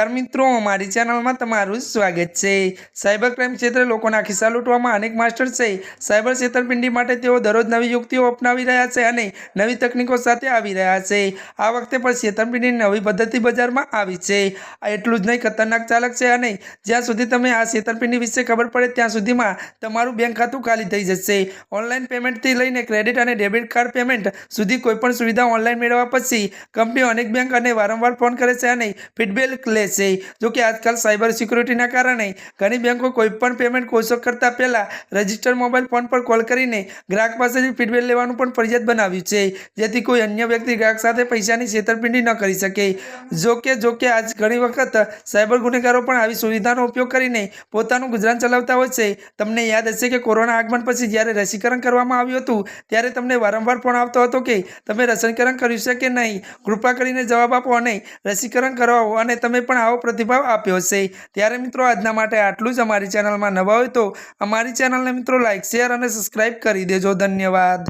નમસ્કાર મિત્રો, અમારી ચેનલમાં તમારું સ્વાગત છે। સાયબર ક્રાઇમ ક્ષેત્રે લોકોના ખિસ્સા લૂંટવામાં અનેક માસ્ટર છે। સાયબર છેતરપિંડી માટે તેઓ દરરોજ નવી યુક્તિઓ અપનાવી રહ્યા છે અને નવી તકનીકો સાથે આવી રહ્યા છે। આ વખતે પણ છેતરપિંડીની નવી પદ્ધતિ બજારમાં આવી છે। આ એટલું જ નહીં, ખતરનાક ચાલક છે અને જ્યાં સુધી તમને આ છેતરપિંડી વિશે ખબર પડે ત્યાં સુધીમાં તમારું બેંક ખાતું ખાલી થઈ જશે। ઓનલાઈન પેમેન્ટથી લઈને ક્રેડિટ અને ડેબિટ કાર્ડ પેમેન્ટ સુધી કોઈપણ સુવિધા ઓનલાઈન મેળવવા પછી કંપનીઓ અનેક બેંક અને વારંવાર ફોન કરે છે અને ફીડબેક લે છે। જો કે આજકાલ સાયબર સિક્યુરિટીના કારણે ઘણી બેંકો કોઈપણ પેમેન્ટ પ્રોસેસ કરતા પહેલા રજિસ્ટર્ડ મોબાઈલ ફોન પર કોલ કરીને ગ્રાહક પાસેથી ફીડબેક લેવાનું પણ ફરજિયાત બનાવ્યું છે, જેથી કોઈ અન્ય વ્યક્તિ ગ્રાહક સાથે પૈસાની છેતરપિંડી ન કરી શકે। જો કે આજ ઘણી વખત સાયબર ગુનેગારો પણ આવી સુવિધાનો ઉપયોગ કરીને પોતાનું ગુજરાન ચલાવતા હોય છે। તમને યાદ હશે કે કોરોના આગમન પછી જ્યારે રસીકરણ કરવામાં આવ્યું હતું ત્યારે તમને વારંવાર ફોન આવતો હતો કે તમે રસીકરણ કર્યું છે કે નહીં, કૃપા કરીને જવાબ આપો અને રસીકરણ કરાવો, અને તમે પણ આવો પ્રતિભાવ આપ્યો હશે। ત્યારે મિત્રો, આજના માટે આટલું જ। અમારી ચેનલમાં નવા હોય તો અમારી ચેનલને મિત્રો લાઇક, શેર અને સબસ્ક્રાઇબ કરી દેજો। ધન્યવાદ।